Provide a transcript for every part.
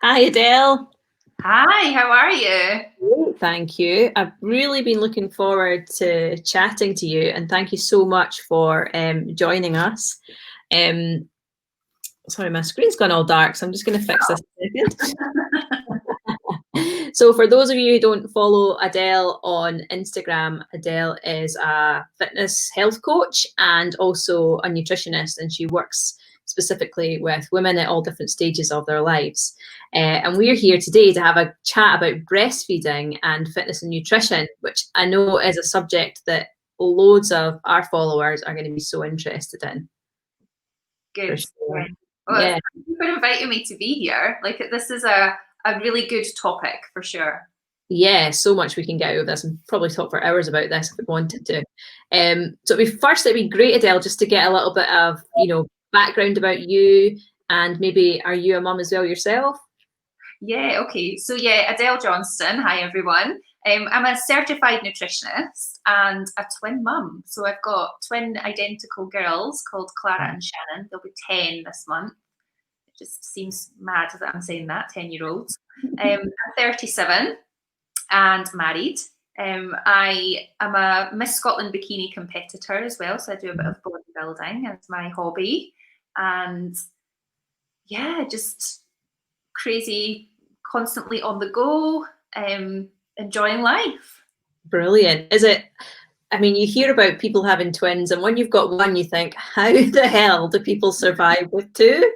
Hi, Adele. Hi, how are you? Great, thank you. I've really been looking forward to chatting to you, and thank you so much for joining us. Um, Sorry, my screen's gone all dark, so I'm just going to fix this a second. So for those of you who don't follow Adele on Instagram, Adele is a fitness health coach and also a nutritionist, and she works specifically with women at all different stages of their lives. And we're here today to have a chat about breastfeeding and fitness and nutrition, which I know is a subject that loads of our followers are going to be so interested in. Good. Sure. Yeah. Well, Yeah. thank you for inviting me to be here. Like, this is a really good topic for sure. Yeah, so much we can get out of this, and probably talk for hours about this if we wanted to. So it'd be great, Adele, just to get a little bit of, background about you, and maybe are you a mum as well yourself? Yeah, okay. So yeah, Adele Johnston. Hi, everyone. I'm a certified nutritionist and a twin mum. So I've got twin identical girls called Clara and Shannon. They'll be 10 this month. It just seems mad that I'm saying that, 10-year-olds. I'm 37 and married. I am a Miss Scotland bikini competitor as well, so I do a bit of bodybuilding as my hobby, and yeah, just crazy, constantly on the go, enjoying life. Brilliant. I mean, you hear about people having twins, and when you've got one, you think, how the hell do people survive with two?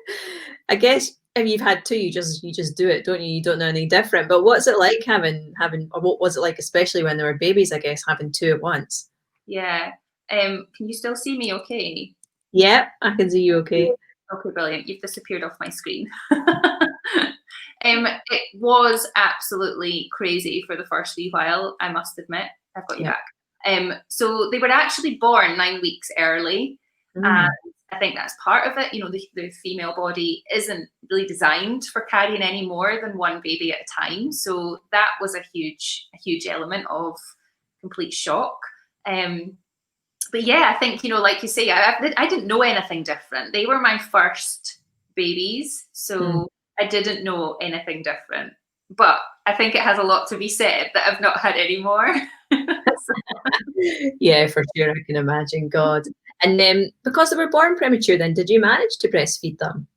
I guess if you've had two, you just do it, don't you? You don't know anything different. But what's it like having, or what was it like, especially when they were babies, I guess, having two at once? Yeah. Can you still see me okay? Yeah, I can see you okay. Okay, brilliant. You've disappeared off my screen. It was absolutely crazy for the first wee while, I must admit. I've got you Yeah. back. So they were actually born 9 weeks early. And I think that's part of it. You know, the female body isn't really designed for carrying any more than one baby at a time. So that was a huge element of complete shock. But yeah, I think, like you say, I didn't know anything different. They were my first babies, so I didn't know anything different. But I think it has a lot to be said that I've not had any more. Yeah, for sure. I can imagine. God. And then because they were born premature, then did you manage to breastfeed them?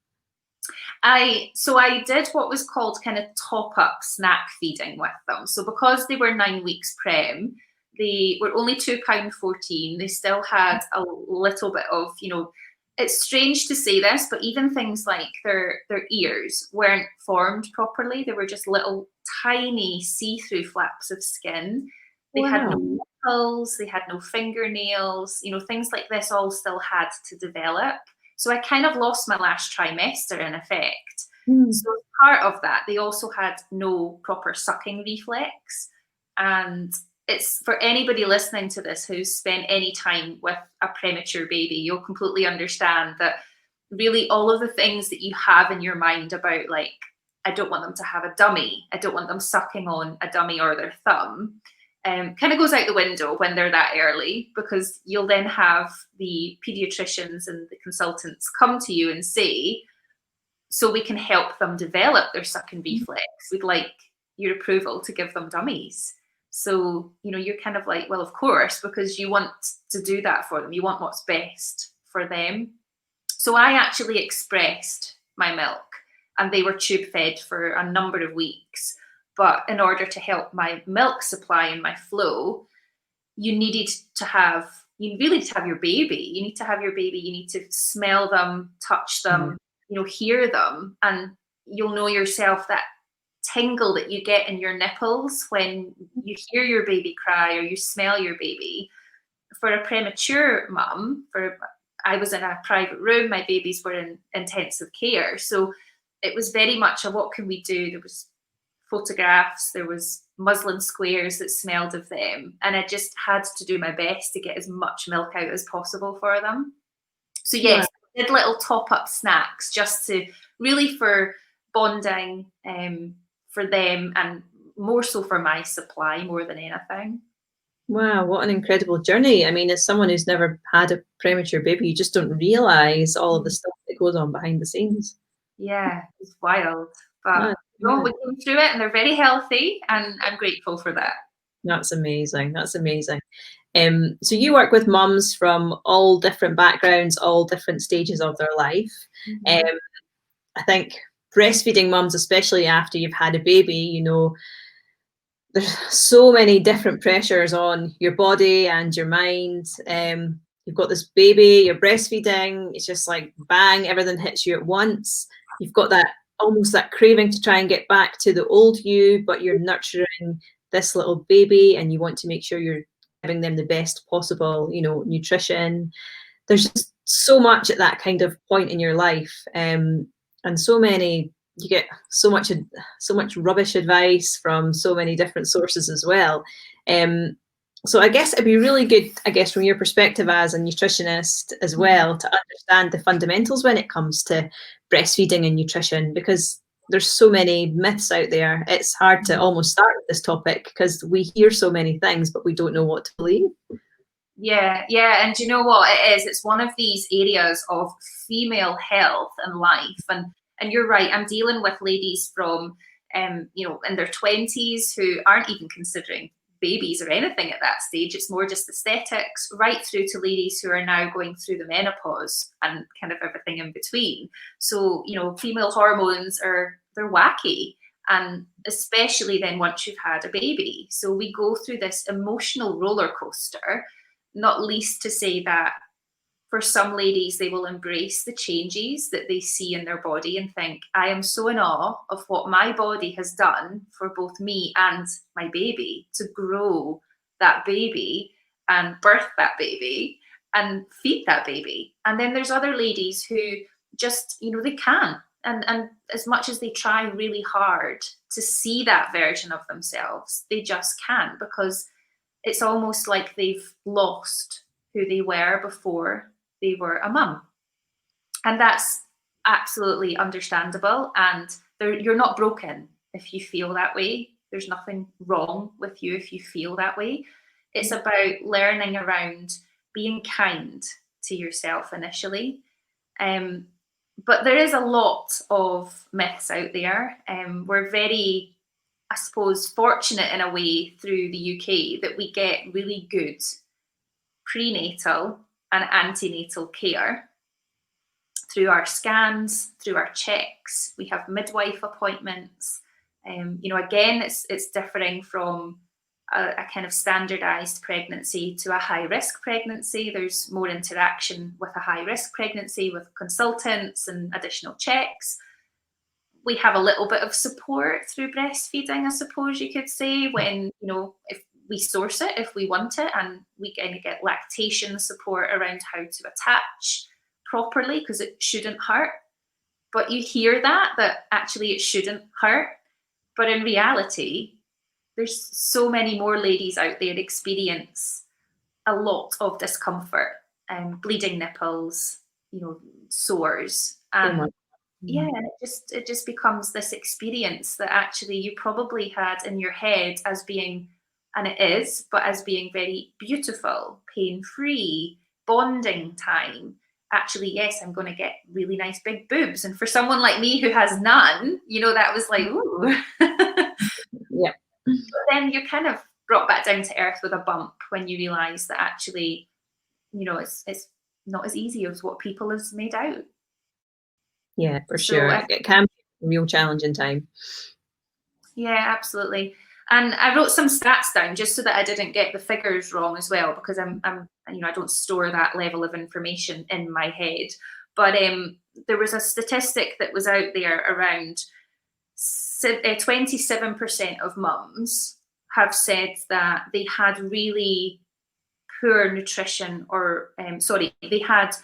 So I did what was called kind of top up snack feeding with them. So because they were 9 weeks prem, they were only £2.14. They still had a little bit of, it's strange to say this, but even things like their ears weren't formed properly. They were just little tiny see-through flaps of skin. They had no nipples, they had no fingernails, things like this all still had to develop. So I kind of lost my last trimester in effect. So as part of that, they also had no proper sucking reflex. And it's for anybody listening to this who's spent any time with a premature baby, you'll completely understand that really all of the things that you have in your mind about, like, I don't want them to have a dummy, I don't want them sucking on a dummy or their thumb, kind of goes out the window when they're that early, because you'll then have the pediatricians and the consultants come to you and say, so we can help them develop their sucking reflex, we'd like your approval to give them dummies. So, you're kind of like, well, of course, because you want to do that for them. You want what's best for them. So I actually expressed my milk, and they were tube fed for a number of weeks. But in order to help my milk supply and my flow, you really need to have your baby. You need to have your baby. You need to smell them, touch them, hear them. And you'll know yourself that tingle that you get in your nipples when you hear your baby cry or you smell your baby. For a premature mum, I was in a private room, my babies were in intensive care. So it was very much a what can we do? There was photographs, there was muslin squares that smelled of them, and I just had to do my best to get as much milk out as possible for them. So yes, I did little top-up snacks just to really for bonding, for them, and more so for my supply more than anything. Wow, what an incredible journey. I mean, as someone who's never had a premature baby, you just don't realize all of the stuff that goes on behind the scenes. Yeah, it's wild. But No, we came through it and they're very healthy, and I'm grateful for that. That's amazing. That's amazing. So you work with mums from all different backgrounds, all different stages of their life. I think breastfeeding mums, especially after you've had a baby, you know, there's so many different pressures on your body and your mind. You've got this baby, you're breastfeeding, it's just like bang, everything hits you at once. You've got that almost that craving to try and get back to the old you, but you're nurturing this little baby and you want to make sure you're giving them the best possible, you know, nutrition. There's just so much at that kind of point in your life. And so many, you get so much rubbish advice from so many different sources as well. So I guess it'd be really good, I guess, from your perspective as a nutritionist as well, to understand the fundamentals when it comes to breastfeeding and nutrition, because there's so many myths out there. It's hard to almost start with this topic because we hear so many things, but we don't know what to believe. Yeah, and you know what it is? It's one of these areas of female health and life, and you're right. I'm dealing with ladies from, you know, in their 20s who aren't even considering babies or anything at that stage. It's more just aesthetics, right through to ladies who are now going through the menopause and kind of everything in between. So, you know, female hormones they're wacky. And especially then once you've had a baby. So we go through this emotional roller coaster, not least to say that for some ladies, they will embrace the changes that they see in their body and think, I am so in awe of what my body has done for both me and my baby to grow that baby and birth that baby and feed that baby. And then there's other ladies who just, you know, they can't. And as much as they try really hard to see that version of themselves, they just can't, because it's almost like they've lost who they were before they were a mum. And that's absolutely understandable. And you're not broken if you feel that way. There's nothing wrong with you if you feel that way. It's about learning around being kind to yourself initially. But there is a lot of myths out there. We're very, I suppose, fortunate in a way through the UK that we get really good prenatal and antenatal care through our scans, through our checks. We have midwife appointments. You know, again, it's differing from a kind of standardized pregnancy to a high risk pregnancy. There's more interaction with a high risk pregnancy with consultants and additional checks. We have a little bit of support through breastfeeding, I suppose you could say, when, you know, if we source it, if we want it, and we kind of get lactation support around how to attach properly, because it shouldn't hurt. But you hear that actually it shouldn't hurt. But in reality, there's so many more ladies out there experience a lot of discomfort, bleeding nipples, you know, sores, and yeah, and it just becomes this experience that actually you probably had in your head as being, and it is, but as being very beautiful, pain-free, bonding time. Actually, yes, I'm going to get really nice big boobs. And for someone like me who has none, you know, that was like, ooh. Yeah. But then you're kind of brought back down to earth with a bump when you realise that actually, you know, it's not as easy as what people have made out. Yeah, for sure. It can be a real challenging time. Yeah, absolutely. And I wrote some stats down just so that I didn't get the figures wrong as well, because I'm you know, I don't store that level of information in my head. But there was a statistic that was out there around 27% of mums have said that they had really poor nutrition, or they had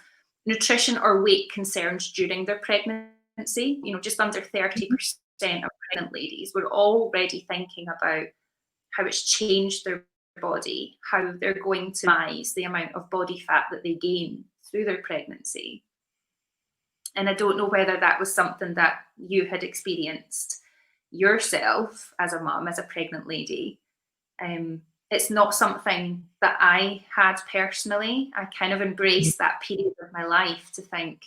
nutrition or weight concerns during their pregnancy. You know, just under 30% of pregnant ladies were already thinking about how it's changed their body, how they're going to minimize the amount of body fat that they gain through their pregnancy. And I don't know whether that was something that you had experienced yourself as a mum, as a pregnant lady. It's not something that I had personally. I kind of embraced that period of my life to think,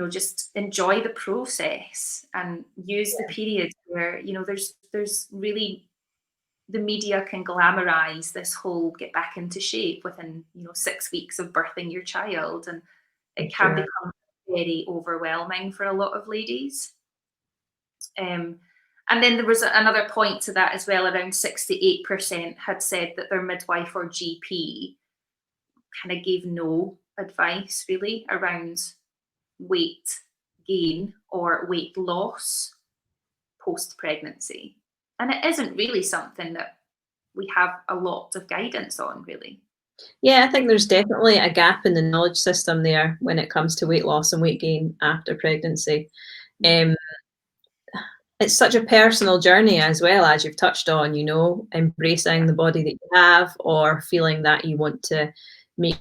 just enjoy the process and use the period where, there's really, the media can glamorize this whole get back into shape within, 6 weeks of birthing your child. And it can become very overwhelming for a lot of ladies. And then there was another point to that as well. Around 68% had said that their midwife or GP kind of gave no advice really around weight gain or weight loss post-pregnancy. And it isn't really something that we have a lot of guidance on, really. Yeah, I think there's definitely a gap in the knowledge system there when it comes to weight loss and weight gain after pregnancy. It's such a personal journey as well, as you've touched on, embracing the body that you have or feeling that you want to make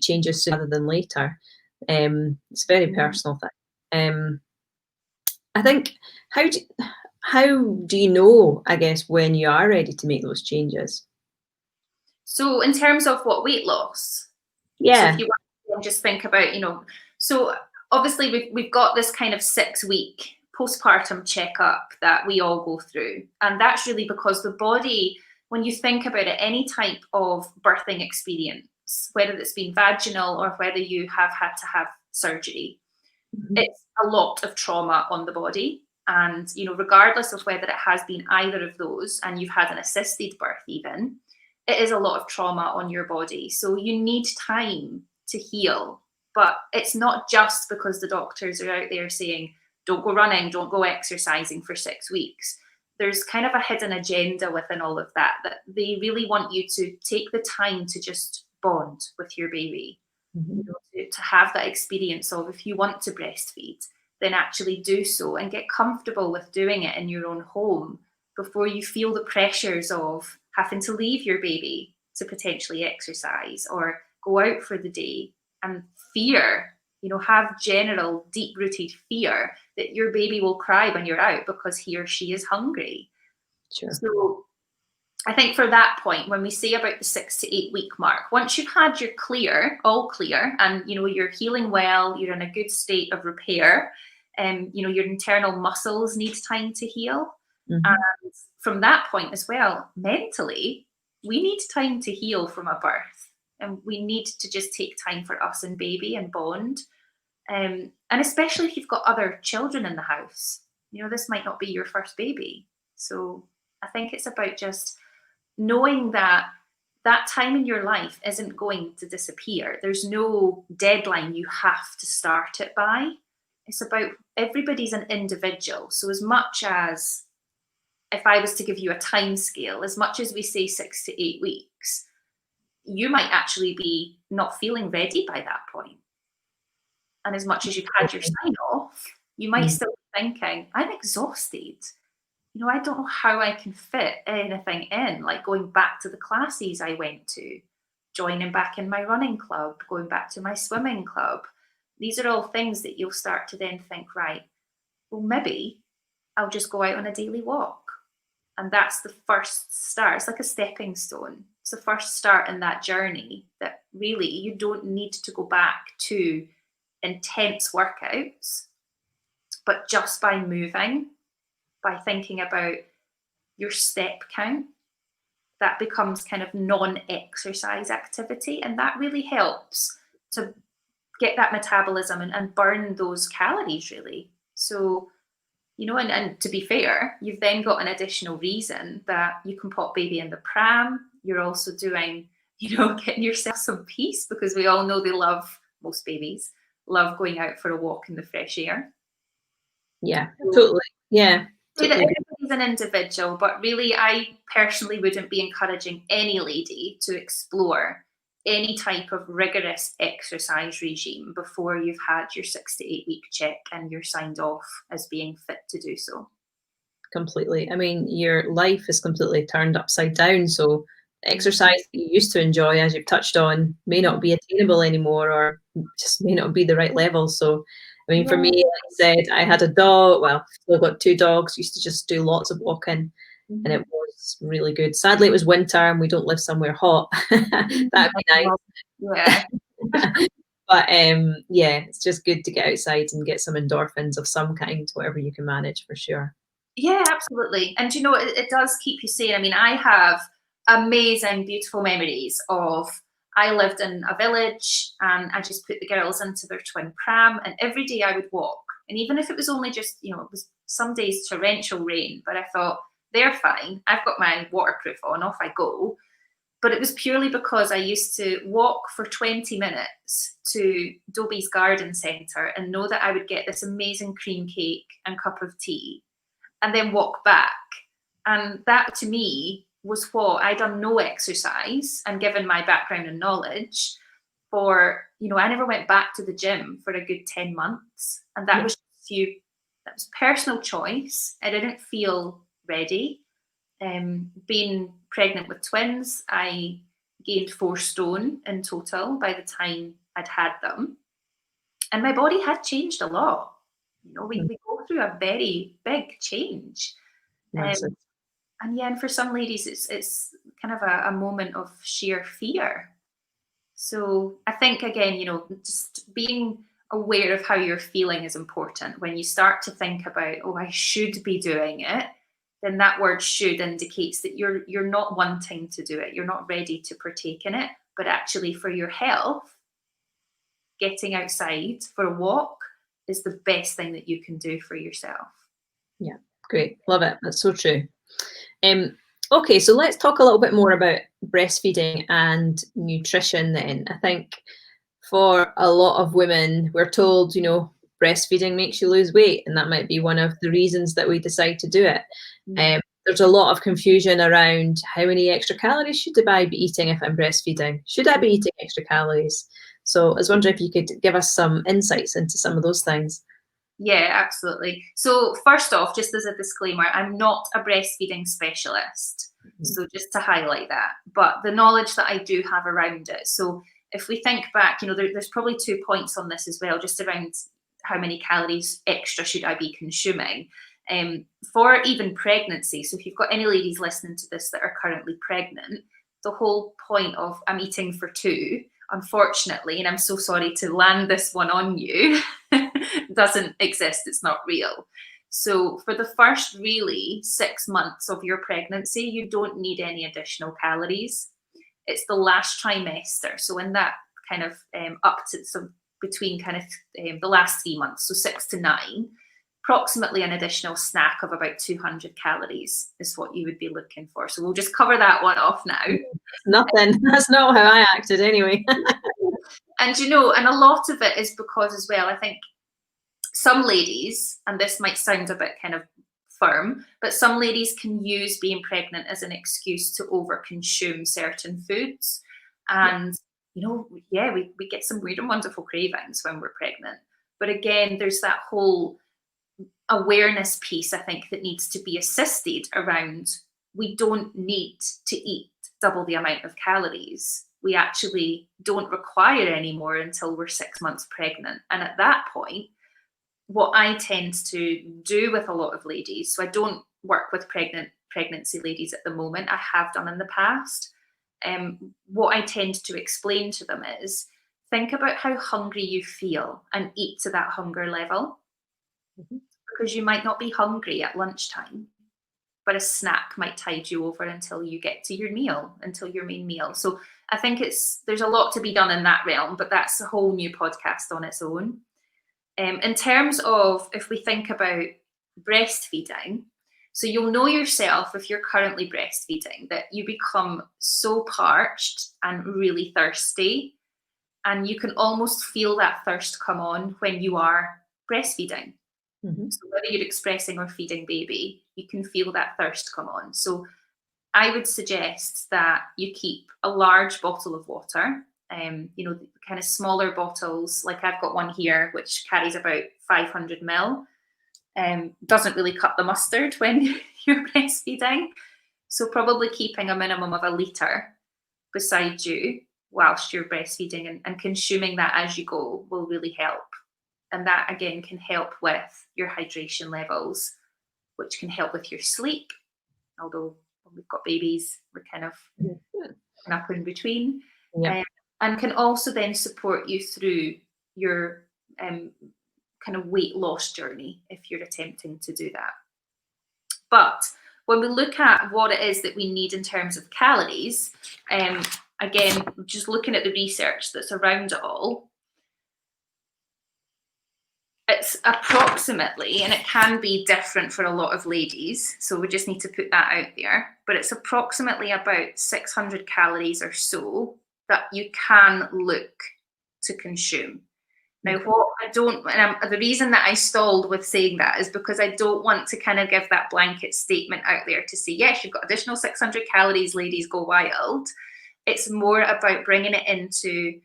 changes sooner rather than later. It's a very personal thing. I think, how do you know, I guess, when you are ready to make those changes? So in terms of what, weight loss? Yeah. So if you want to just think about, so obviously we've got this kind of 6-week postpartum checkup that we all go through. And that's really because the body, when you think about it, any type of birthing experience, whether it's been vaginal or whether you have had to have surgery, it's a lot of trauma on the body. And, regardless of whether it has been either of those and you've had an assisted birth even, it is a lot of trauma on your body. So you need time to heal. But it's not just because the doctors are out there saying, don't go running, don't go exercising for 6 weeks. There's kind of a hidden agenda within all of that they really want you to take the time to just bond with your baby, to have that experience of, if you want to breastfeed, then actually do so and get comfortable with doing it in your own home before you feel the pressures of having to leave your baby to potentially exercise or go out for the day, and fear, have general deep-rooted fear that your baby will cry when you're out because he or she is hungry. Sure. So I think for that point, when we say about the 6 to 8 week mark, once you've had your all clear, and you're healing well, you're in a good state of repair, and your internal muscles need time to heal. And from that point as well, mentally, we need time to heal from a birth, and we need to just take time for us and baby and bond. And especially if you've got other children in the house, this might not be your first baby. So I think it's about just knowing that time in your life isn't going to disappear. There's no deadline you have to start it by. It's about, everybody's an individual. So as much as, if I was to give you a time scale, as much as we say 6 to 8 weeks, you might actually be not feeling ready by that point. And as much as you've had your sign off, you might still be thinking, I'm exhausted. I don't know how I can fit anything in, like going back to the classes I went to, joining back in my running club, going back to my swimming club. These are all things that you'll start to then think, right, well, maybe I'll just go out on a daily walk. And that's the first start. It's like a stepping stone. It's the first start in that journey that really you don't need to go back to intense workouts, but just by moving, by thinking about your step count, that becomes kind of non-exercise activity. And that really helps to get that metabolism and burn those calories, really. So, and to be fair, you've then got an additional reason that you can pop baby in the pram. You're also doing, getting yourself some peace, because we all know most babies love going out for a walk in the fresh air. Yeah, totally. Yeah. Totally. Everybody's an individual, but really I personally wouldn't be encouraging any lady to explore any type of rigorous exercise regime before you've had your 6 to 8 week check and you're signed off as being fit to do so. Completely. I mean, your life is completely turned upside down. So exercise that you used to enjoy, as you've touched on, may not be attainable anymore, or just may not be the right level. So, I mean, for me, like I said, I had a dog. Well, I've got 2 dogs. Used to just do lots of walking, and it was really good. Sadly, it was winter, and we don't live somewhere hot. That'd be nice. Yeah. But yeah, it's just good to get outside and get some endorphins of some kind, whatever you can manage, for sure. Yeah, absolutely. And you know, it does keep you sane. I mean, I have amazing, beautiful memories of I lived in a village and I just put the girls into their twin pram, and every day I would walk. And even if it was only just, you know, it was some days torrential rain, but I thought, they're fine. I've got my waterproof on, off I go. But it was purely because I used to walk for 20 minutes to Dobie's garden centre and know that I would get this amazing cream cake and cup of tea and then walk back. And that to me was what I'd done no exercise, and given my background and knowledge for, you know, I never went back to the gym for a good 10 months. And that was that was personal choice. I didn't feel ready. Being pregnant with twins, I gained 4 stone in total by the time I'd had them. And my body had changed a lot. You know, we go through a very big change. And yeah, and for some ladies, it's kind of a moment of sheer fear. So I think, again, you know, just being aware of how you're feeling is important. When you start to think about, oh, I should be doing it, then that word should indicates that you're not wanting to do it. You're not ready to partake in it. But actually, for your health, getting outside for a walk is the best thing that you can do for yourself. Yeah, great. Love it. That's so true. Okay, so let's talk a little bit more about breastfeeding and nutrition then. I think for a lot of women, we're told, you know, breastfeeding makes you lose weight, and that might be one of the reasons that we decide to do it. There's a lot of confusion around how many extra calories should I be eating if I'm breastfeeding? Should I be eating extra calories? So I was wondering if you could give us some insights into some of those things. Yeah, absolutely. So first off, just as a disclaimer, I'm not a breastfeeding specialist. So just to highlight that, but the knowledge that I do have around it. So if we think back, you know, there's probably 2 points on this as well, just around how many calories extra should I be consuming for even pregnancy. So if you've got any ladies listening to this that are currently pregnant, the whole point of I'm eating for 2, unfortunately, and I'm so sorry to land this one on you, doesn't exist. It's not real. So for the first really 6 months of your pregnancy, you don't need any additional calories. It's the last trimester. So in that kind of up to some between kind of the last 3 months, so 6 to 9, approximately an additional snack of about 200 calories is what you would be looking for. So we'll just cover that one off now. Nothing. That's not how I acted anyway. And you know, and a lot of it is because as well, I think some ladies, and this might sound a bit kind of firm, but some ladies can use being pregnant as an excuse to overconsume certain foods. And, you know, yeah, we get some weird and wonderful cravings when we're pregnant. But again, there's that whole awareness piece, I think, that needs to be assisted around. We don't need to eat double the amount of calories. We actually don't require any more until we're 6 months pregnant. And at that point, what I tend to do with a lot of ladies, so I don't work with pregnancy ladies at the moment, I have done in the past. What I tend to explain to them is, think about how hungry you feel and eat to that hunger level. Because you might not be hungry at lunchtime, but a snack might tide you over until you get to your meal, until your main meal. So I think there's a lot to be done in that realm, but that's a whole new podcast on its own. In terms of, if we think about breastfeeding, so you'll know yourself if you're currently breastfeeding that you become so parched and really thirsty, and you can almost feel that thirst come on when you are breastfeeding. So whether you're expressing or feeding baby, you can feel that thirst come on. So I would suggest that you keep a large bottle of water. You know, the kind of smaller bottles, like I've got one here, which carries about 500 ml. Doesn't really cut the mustard when you're breastfeeding. So probably keeping a minimum of 1 litre beside you whilst you're breastfeeding and consuming that as you go will really help. And that, again, can help with your hydration levels, which can help with your sleep. Although when we've got babies, we're kind of up in between. Yeah. and can also then support you through your kind of weight loss journey if you're attempting to do that. But when we look at what it is that we need in terms of calories, again, just looking at the research that's around it all, it's approximately, and it can be different for a lot of ladies, so we just need to put that out there, but it's approximately about 600 calories or so that you can look to consume. Now, what I don't, and the reason that I stalled with saying that is because I don't want to kind of give that blanket statement out there to say, yes, you've got additional 600 calories, ladies, go wild. It's more about bringing it into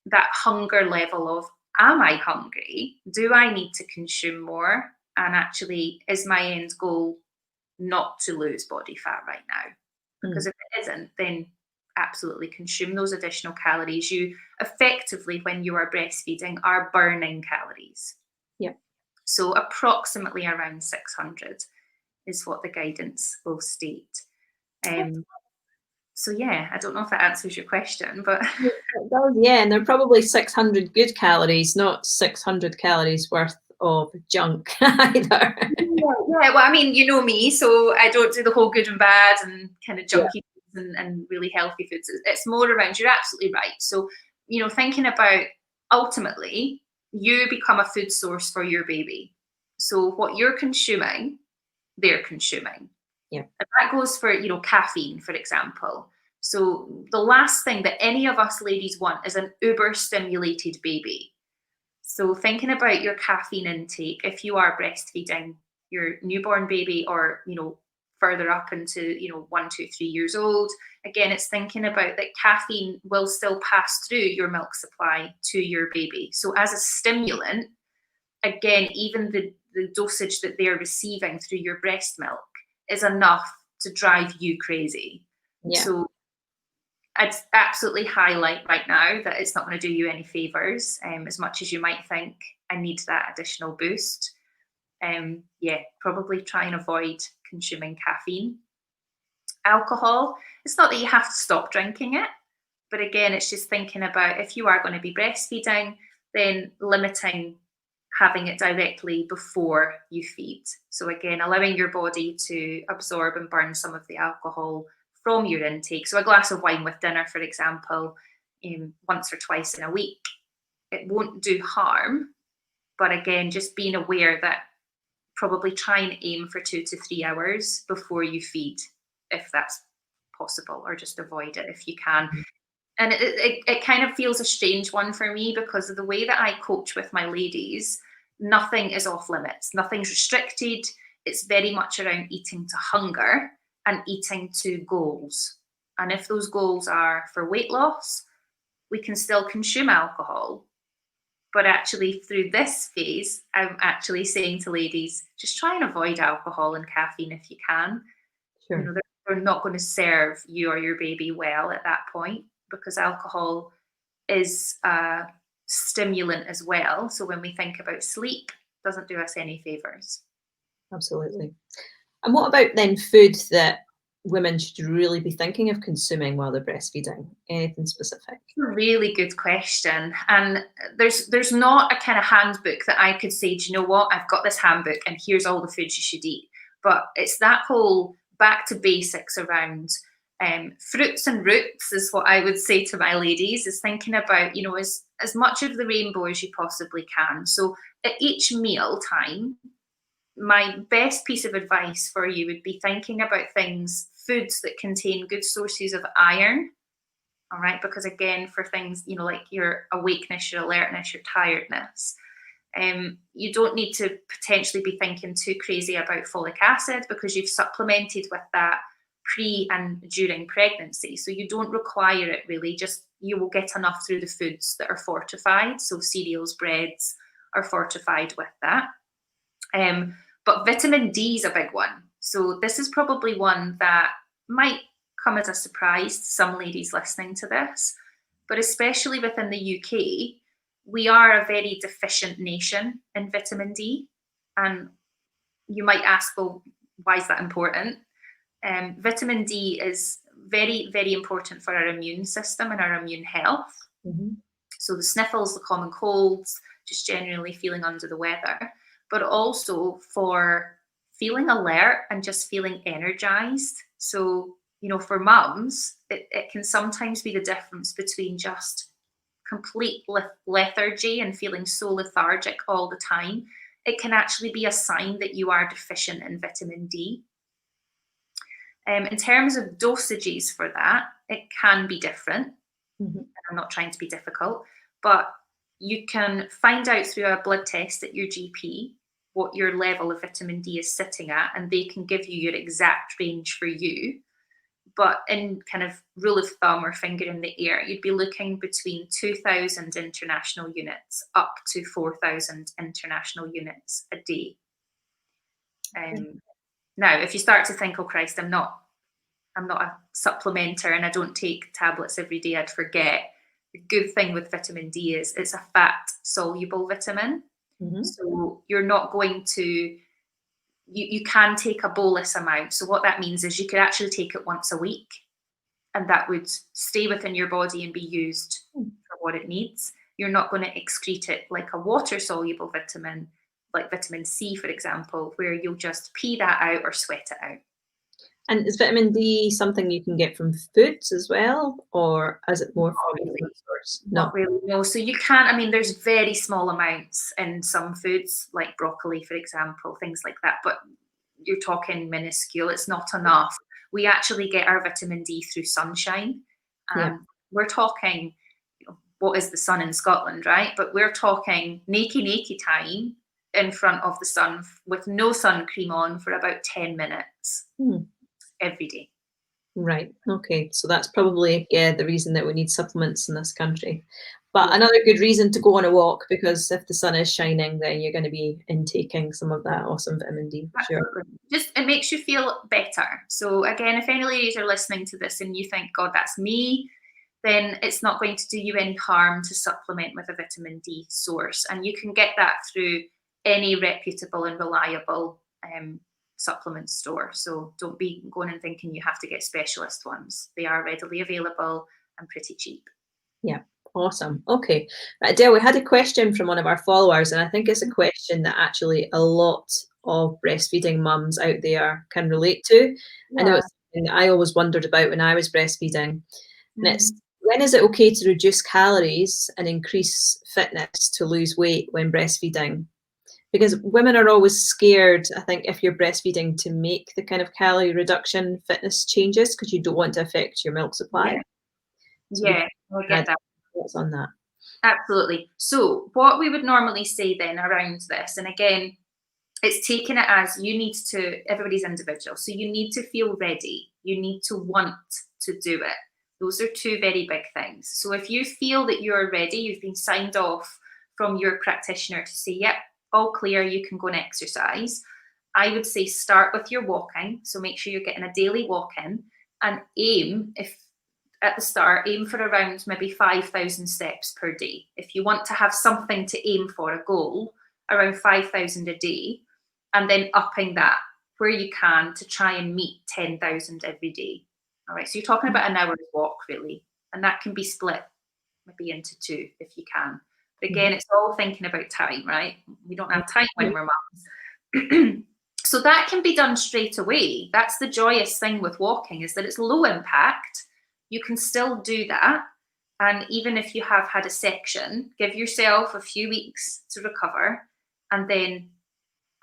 that hunger level of, am I hungry? Do I need to consume more? And actually, is my end goal not to lose body fat right now? Because if it isn't, then absolutely consume those additional calories. You effectively, when you are breastfeeding, are burning calories. Yeah. So approximately around 600 is what the guidance will state. So yeah, I don't know if that answers your question, but it does, yeah, and they're probably 600 good calories, not 600 calories worth of junk either. Yeah, well, I mean, you know me, so I don't do the whole good and bad and kind of junky foods and really healthy foods. It's more around, you're absolutely right. So, you know, thinking about ultimately, you become a food source for your baby. So what you're consuming, they're consuming. Yeah. And that goes for, you know, caffeine, for example. So the last thing that any of us ladies want is an uber stimulated baby. So thinking about your caffeine intake, if you are breastfeeding your newborn baby, or, you know, further up into, you know, 1, 2, 3 years old, again, it's thinking about that caffeine will still pass through your milk supply to your baby. So as a stimulant, again, even the dosage that they're receiving through your breast milk is enough to drive you crazy. Yeah. So I'd absolutely highlight right now that it's not going to do you any favors, as much as you might think I need that additional boost. Yeah, probably try and avoid consuming caffeine. Alcohol, it's not that you have to stop drinking it, but again, it's just thinking about, if you are going to be breastfeeding, then limiting having it directly before you feed. So again, allowing your body to absorb and burn some of the alcohol from your intake. So a glass of wine with dinner, for example, once or twice in a week, it won't do harm. But again, just being aware that probably try and aim for 2 to 3 hours before you feed, if that's possible, or just avoid it if you can. And it kind of feels a strange one for me, because of the way that I coach with my ladies, nothing is off limits, nothing's restricted. It's very much around eating to hunger and eating to goals. And if those goals are for weight loss, we can still consume alcohol. But actually, through this phase, I'm actually saying to ladies, just try and avoid alcohol and caffeine if you can. Sure. You know, they're not going to serve you or your baby well at that point, because alcohol is a stimulant as well. So when we think about sleep, it doesn't do us any favors. Absolutely. And what about then food that women should really be thinking of consuming while they're breastfeeding? Anything specific? Really good question. And there's not a kind of handbook that I could say, do you know what, I've got this handbook and here's all the foods you should eat. But it's that whole back to basics around fruits and roots is what I would say to my ladies, is thinking about, you know, as much of the rainbow as you possibly can. So at each meal time, my best piece of advice for you would be thinking about foods that contain good sources of iron. All right, because again, for things, you know, like your awakeness, your alertness, your tiredness, you don't need to potentially be thinking too crazy about folic acid, because you've supplemented with that pre and during pregnancy. So you don't require it really, just you will get enough through the foods that are fortified. So cereals, breads are fortified with that. But vitamin D is a big one. So this is probably one that might come as a surprise to some ladies listening to this, but especially within the UK, we are a very deficient nation in vitamin D. And you might ask, well, why is that important? Vitamin D is very, very important for our immune system and our immune health. So the sniffles, the common colds, just generally feeling under the weather, but also for feeling alert and just feeling energized. So, you know, for mums, it can sometimes be the difference between just complete lethargy and feeling so lethargic all the time. It can actually be a sign that you are deficient in vitamin D. In terms of dosages for that, it can be different. I'm not trying to be difficult, but you can find out through a blood test at your GP what your level of vitamin D is sitting at, and they can give you your exact range for you. But in kind of rule of thumb or finger in the air, you'd be looking between 2,000 international units up to 4,000 international units a day. Now, if you start to think, oh Christ, I'm not a supplementer and I don't take tablets every day, I'd forget. The good thing with vitamin D is it's a fat soluble vitamin. So you're not going to, you can take a bolus amount. So what that means is you could actually take it once a week and that would stay within your body and be used for what it needs. You're not going to excrete it like a water soluble vitamin, like vitamin C, for example, where you'll just pee that out or sweat it out. And is vitamin D something you can get from foods as well, or is it more from a food source? Not really, no. So you can, I mean, there's very small amounts in some foods, like broccoli, for example, things like that, but you're talking minuscule. It's not enough. We actually get our vitamin D through sunshine. We're talking, you know, what is the sun in Scotland, right? But we're talking naked time in front of the sun with no sun cream on for about 10 minutes. Every day. Right. Okay. So that's probably, the reason that we need supplements in this country. But another good reason to go on a walk, because if the sun is shining, then you're going to be intaking some of that awesome vitamin D for sure. Just, it makes you feel better. So again, if any ladies are listening to this and you think, God, that's me, then it's not going to do you any harm to supplement with a vitamin D source. And you can get that through any reputable and reliable supplement store. So don't be going and thinking you have to get specialist ones. They are readily available and pretty cheap. Yeah, awesome. Okay, Adele, we had a question from one of our followers, and I think it's a question that actually a lot of breastfeeding mums out there can relate to. I know it's something that I always wondered about when I was breastfeeding. And it's, when is it okay to reduce calories and increase fitness to lose weight when breastfeeding? Because women are always scared, I think, if you're breastfeeding, to make the kind of calorie reduction fitness changes because you don't want to affect your milk supply. I get that. What's on that? Absolutely. So what we would normally say then around this, and again, it's taking it as you need to, everybody's individual. So you need to feel ready. You need to want to do it. Those are two very big things. So if you feel that you're ready, you've been signed off from your practitioner to say, yep, all clear, you can go and exercise. I would say start with your walking. So make sure you're getting a daily walk in and aim, if at the start, aim for around maybe 5,000 steps per day. If you want to have something to aim for, a goal, around 5,000 a day, and then upping that where you can to try and meet 10,000 every day. All right, so you're talking about an hour's walk really, and that can be split maybe into two if you can. But again, it's all thinking about time, right? We don't have time when we're mums. So that can be done straight away. That's the joyous thing with walking, is that it's low impact. You can still do that. And even if you have had a section, give yourself a few weeks to recover and then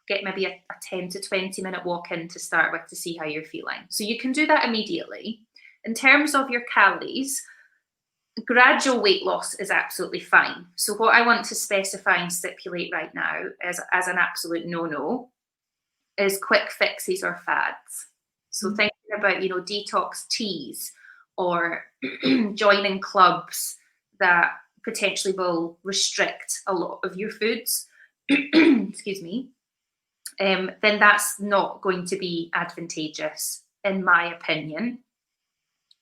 get maybe a 10 to 20 minute walk in to start with to see how you're feeling. So you can do that immediately. In terms of your calories, gradual weight loss is absolutely fine. So what I want to specify and stipulate right now as an absolute no-no is quick fixes or fads. So thinking about, detox teas or joining clubs that potentially will restrict a lot of your foods, excuse me, then that's not going to be advantageous, in my opinion,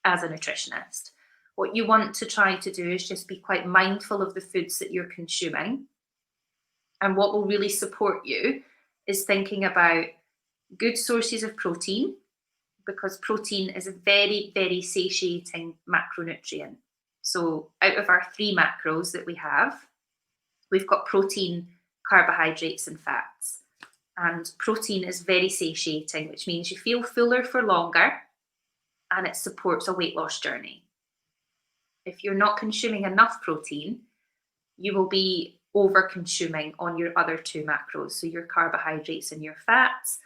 as a nutritionist. What you want to try to do is just be quite mindful of the foods that you're consuming. And what will really support you is thinking about good sources of protein, because protein is a very, very satiating macronutrient. So out of our 3 macros that we have, we've got protein, carbohydrates, and fats. And protein is very satiating, which means you feel fuller for longer, and it supports a weight loss journey. If you're not consuming enough protein, you will be over consuming on your other 2 macros, so your carbohydrates and your fats.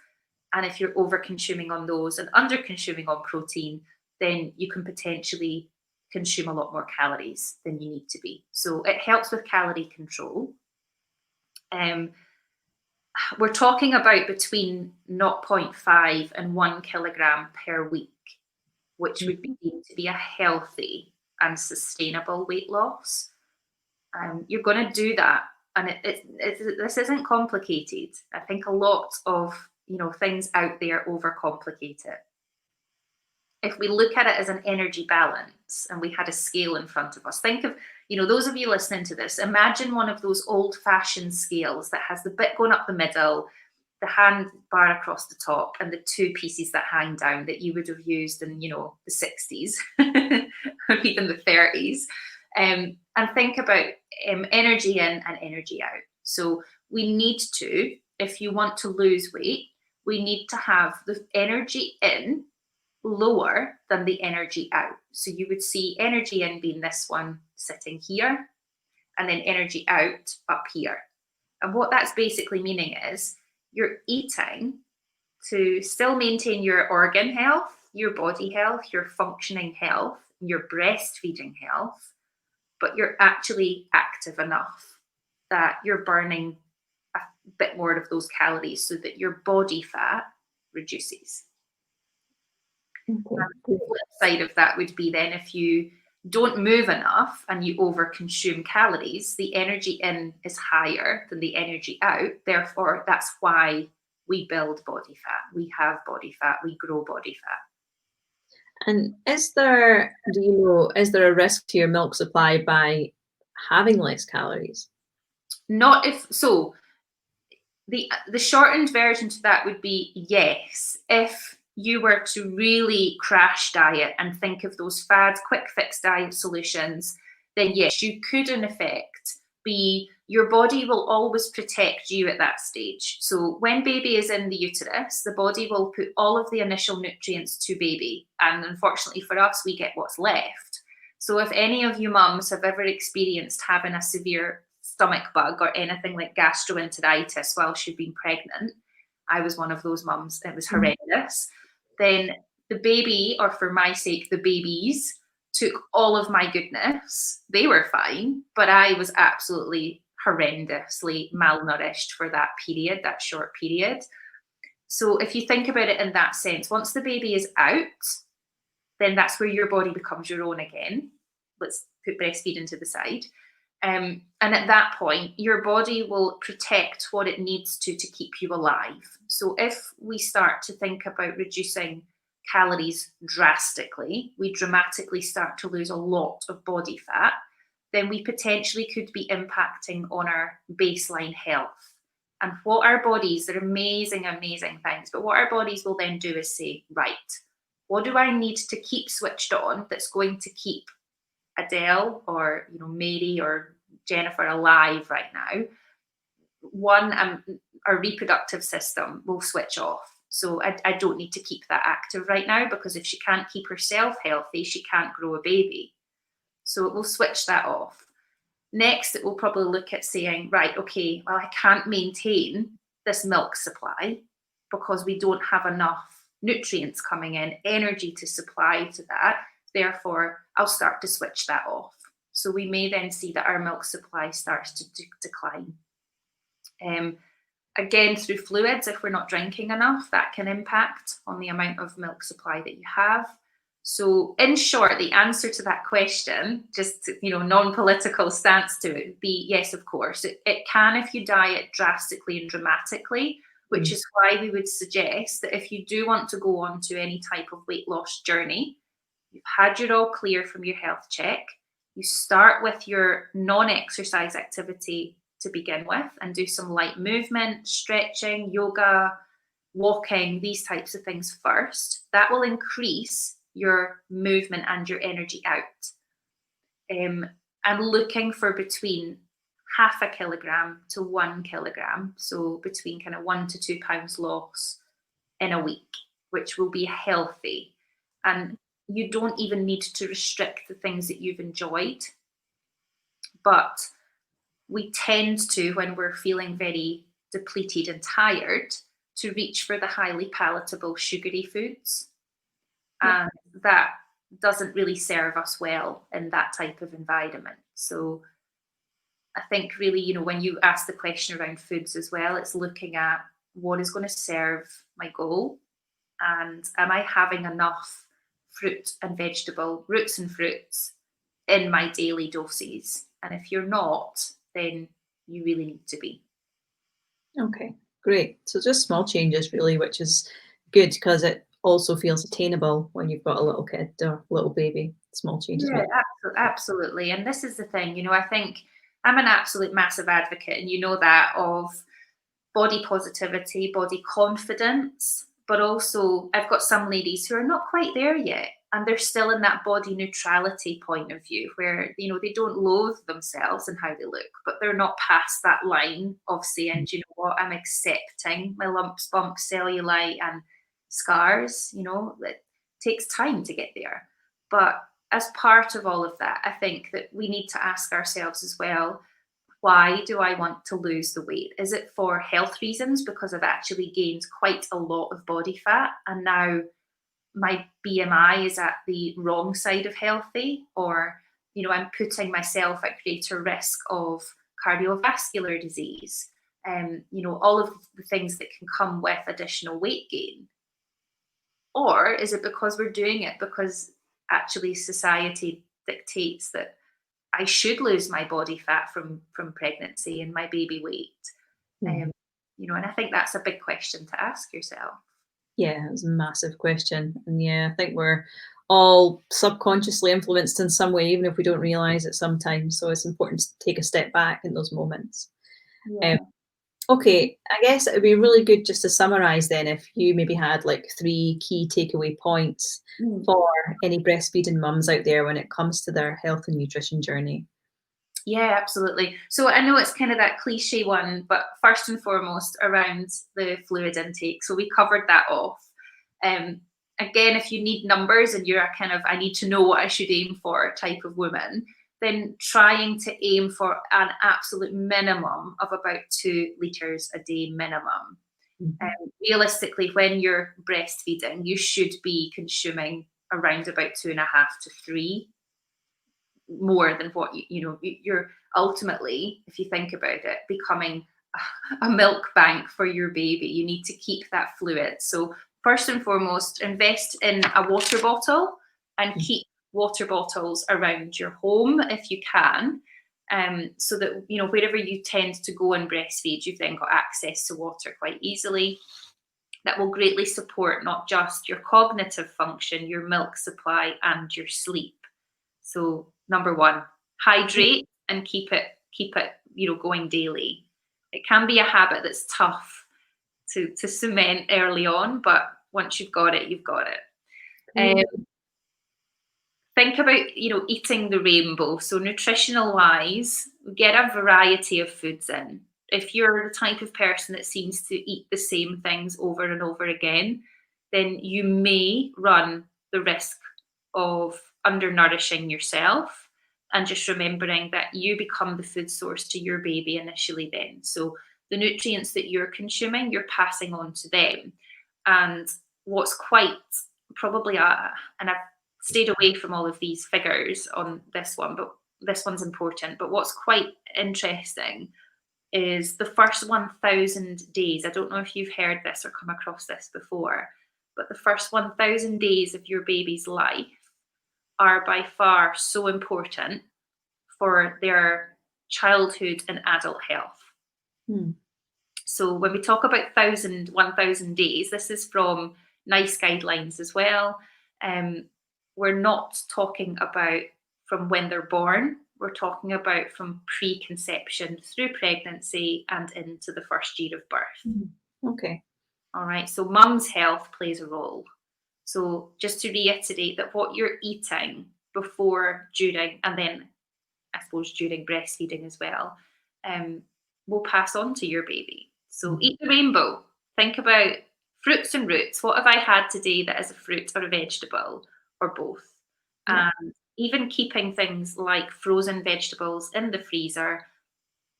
And if you're over consuming on those and under consuming on protein, then you can potentially consume a lot more calories than you need to be. So it helps with calorie control. We're talking about between 0.5 and 1 kilogram per week, which would be deemed to be a healthy and sustainable weight loss. You're going to do that, and this isn't complicated. I think a lot of things out there overcomplicate it. If we look at it as an energy balance and we had a scale in front of us, think of, those of you listening to this, imagine one of those old-fashioned scales that has the bit going up the middle, the hand bar across the top, and the 2 pieces that hang down that you would have used in, the 60s or even the 30s. And think about energy in and energy out. So we need to, if you want to lose weight, we need to have the energy in lower than the energy out. So you would see energy in being this one sitting here, and then energy out up here. And what that's basically meaning is you're eating to still maintain your organ health, your body health, your functioning health, your breastfeeding health, but you're actually active enough that you're burning a bit more of those calories so that your body fat reduces. Okay. The flip side of that would be then if you don't move enough and you overconsume calories, the energy in is higher than the energy out. Therefore, that's why we build body fat. We have body fat. We grow body fat. And is there a risk to your milk supply by having less calories? Not if so. The shortened version to that would be yes. If you were to really crash diet and think of those fads, quick fix diet solutions, then yes, you could in effect be, your body will always protect you at that stage. So when baby is in the uterus, the body will put all of the initial nutrients to baby. And unfortunately for us, we get what's left. So if any of you mums have ever experienced having a severe stomach bug or anything like gastroenteritis while she'd been pregnant, I was one of those mums, it was horrendous, then the baby, or for my sake, the babies, took all of my goodness. They were fine, but I was absolutely horrendously malnourished for that period, that short period. So if you think about it in that sense, once the baby is out, then that's where your body becomes your own again. Let's put breastfeeding to the side. And at that point, your body will protect what it needs to keep you alive. So if we start to think about reducing calories drastically, we dramatically start to lose a lot of body fat, then we potentially could be impacting on our baseline health. And what our bodies, they're amazing, amazing things, but what our bodies will then do is say, right, what do I need to keep switched on that's going to keep Adele or Mary or Jennifer alive right now? One, our reproductive system will switch off. So I don't need to keep that active right now, because if she can't keep herself healthy, she can't grow a baby. So it will switch that off. Next, it will probably look at saying, right, okay, well, I can't maintain this milk supply because we don't have enough nutrients coming in, energy to supply to that. Therefore, I'll start to switch that off. So we may then see that our milk supply starts to decline. Again, through fluids, if we're not drinking enough, that can impact on the amount of milk supply that you have. So in short, the answer to that question, just non-political stance to it, would be yes, of course. It can if you diet drastically and dramatically, which is why we would suggest that if you do want to go on to any type of weight loss journey, you've had your all clear from your health check, you start with your non-exercise activity to begin with and do some light movement, stretching, yoga, walking, these types of things first. That will increase your movement and your energy out. I'm looking for between 0.5 kilogram to 1 kilogram, so between kind of 1 to 2 pounds loss in a week, which will be healthy. And you don't even need to restrict the things that you've enjoyed, but we tend to, when we're feeling very depleted and tired, to reach for the highly palatable sugary foods. And that doesn't really serve us well in that type of environment. So I think really, you know, when you ask the question around foods as well, it's looking at what is going to serve my goal, and am I having enough fruit and vegetable, roots and fruits in my daily doses? And if you're not, then you really need to be. Okay, great. So just small changes really, which is good because it also feels attainable when you've got a little kid or little baby. Small changes. Yeah, absolutely. And this is the thing, you know, I think I'm an absolute massive advocate, and you know that, of body positivity, body confidence, but also I've got some ladies who are not quite there yet, and they're still in that body neutrality point of view where, you know, they don't loathe themselves and how they look, but they're not past that line of saying, do you know what, I'm accepting my lumps, bumps, cellulite and scars. You know, it takes time to get there. But as part of all of that, I think that we need to ask ourselves as well, why do I want to lose the weight? Is it for health reasons because I've actually gained quite a lot of body fat and now my BMI is at the wrong side of healthy? Or, you know, I'm putting myself at greater risk of cardiovascular disease, you know, all of the things that can come with additional weight gain. Or is it because we're doing it because actually society dictates that I should lose my body fat from pregnancy and my baby weight? You know, and I think that's a big question to ask yourself. Yeah, it's a massive question. And yeah, I think we're all subconsciously influenced in some way, even if we don't realize it sometimes. So it's important to take a step back in those moments. Yeah. Okay, I guess it would be really good just to summarize then if you maybe had like 3 key takeaway points for any breastfeeding mums out there when it comes to their health and nutrition journey. Yeah, absolutely. So I know it's kind of that cliche one, but first and foremost around the fluid intake. So we covered that off. Again, if you need numbers and you're a kind of, I need to know what I should aim for type of woman, then trying to aim for an absolute minimum of about 2 litres a day minimum. Realistically, when you're breastfeeding, you should be consuming around about 2.5 to 3 more than what you're ultimately, if you think about it, becoming a milk bank for your baby. You need to keep that fluid. So first and foremost, invest in a water bottle and keep water bottles around your home if you can, so that, you know, wherever you tend to go and breastfeed, you've then got access to water quite easily. That will greatly support not just your cognitive function, your milk supply, and your sleep. So number one, hydrate and keep it, you know, going daily. It can be a habit that's tough to cement early on, but once you've got it, you've got it. Think about, you know, eating the rainbow. So nutritional wise, get a variety of foods in. If you're the type of person that seems to eat the same things over and over again, then you may run the risk of undernourishing yourself, and just remembering that you become the food source to your baby initially then. So the nutrients that you're consuming, you're passing on to them. And what's quite probably and I've stayed away from all of these figures on this one, but this one's important. But what's quite interesting is the first 1,000 days. I don't know if you've heard this or come across this before, but the first 1,000 days of your baby's life are by far so important for their childhood and adult health. So when we talk about 1,000 days, this is from NICE guidelines as well. We're not talking about from when they're born. We're talking about from preconception through pregnancy and into the first year of birth. Okay. All right, so mum's health plays a role. So just to reiterate that what you're eating before, during, and then I suppose during breastfeeding as well, will pass on to your baby. So eat the rainbow. Think about fruits and roots. What have I had today that is a fruit or a vegetable or both? Yeah. And even keeping things like frozen vegetables in the freezer,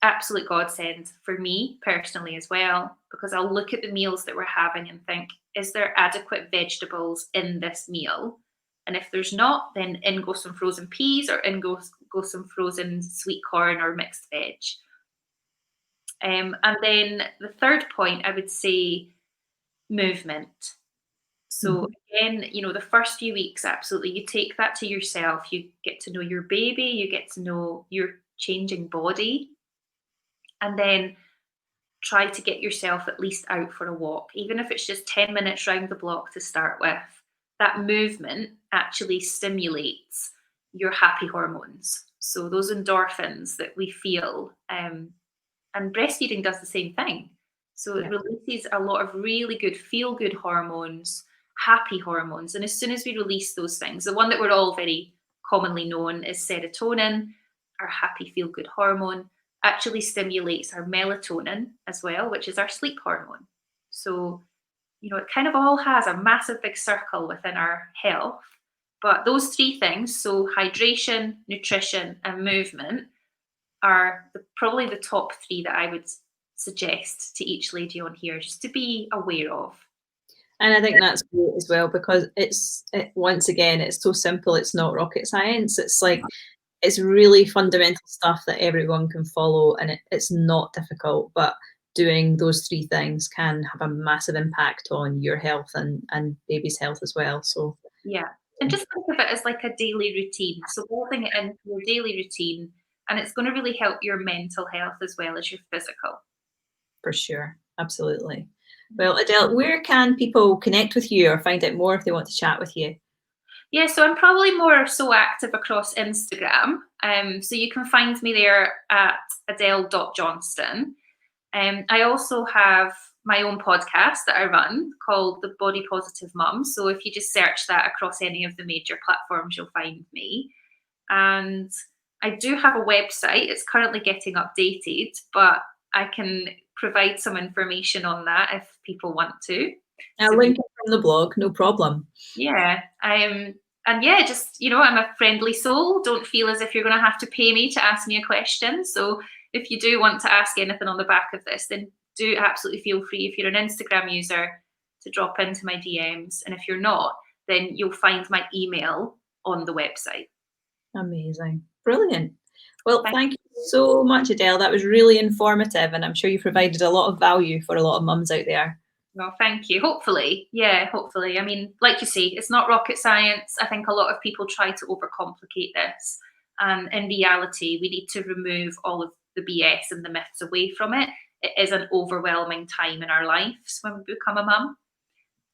absolute godsend for me personally as well, because I'll look at the meals that we're having and think, is there adequate vegetables in this meal? And if there's not, then in go some frozen peas, or in go some frozen sweet corn or mixed veg. And then the third point, I would say movement. So again, the first few weeks, absolutely, you take that to yourself. You get to know your baby, you get to know your changing body, and then try to get yourself at least out for a walk, even if it's just 10 minutes round the block to start with. That movement actually stimulates your happy hormones. So those endorphins that we feel, and breastfeeding does the same thing. So it releases a lot of really good feel-good hormones, happy hormones. And as soon as we release those things, the one that we're all very commonly known is serotonin, our happy feel-good hormone, actually stimulates our melatonin as well, which is our sleep hormone. So, it kind of all has a massive big circle within our health. But those three things, so hydration, nutrition, and movement, are probably the top three that I would suggest to each lady on here, just to be aware of. And I think that's great as well, because once again, it's so simple. It's not rocket science. It's like, it's really fundamental stuff that everyone can follow, and it's not difficult, but doing those three things can have a massive impact on your health and baby's health as well. So yeah, and just think of it as like a daily routine. So building it into your daily routine, and it's going to really help your mental health as well as your physical. For sure, absolutely. Well, Adele, where can people connect with you or find out more if they want to chat with you? Yeah, so I'm probably more so active across Instagram. So you can find me there at Adele.Johnston. I also have my own podcast that I run called The Body Positive Mum. So if you just search that across any of the major platforms, you'll find me. And I do have a website. It's currently getting updated, but I can provide some information on that if people want to. I'll link it from the blog, no problem. Yeah. And yeah, just, I'm a friendly soul. Don't feel as if you're going to have to pay me to ask me a question. So if you do want to ask anything on the back of this, then do absolutely feel free, if you're an Instagram user, to drop into my DMs. And if you're not, then you'll find my email on the website. Amazing. Brilliant. Well, thank you so much, Adele. That was really informative, and I'm sure you provided a lot of value for a lot of mums out there. Well, thank you. Hopefully. Yeah, hopefully. I mean, like you say, it's not rocket science. I think a lot of people try to overcomplicate this. And in reality, we need to remove all of the BS and the myths away from it. It is an overwhelming time in our lives when we become a mum.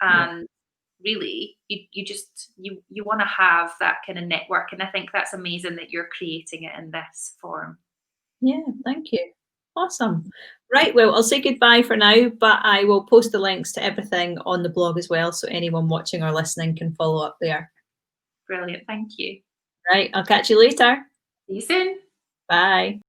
And really, you want to have that kind of network. And I think that's amazing that you're creating it in this form. Yeah, thank you. Awesome. Right, well, I'll say goodbye for now, but I will post the links to everything on the blog as well, so anyone watching or listening can follow up there. Brilliant. Thank you. Right, I'll catch you later. See you soon. Bye.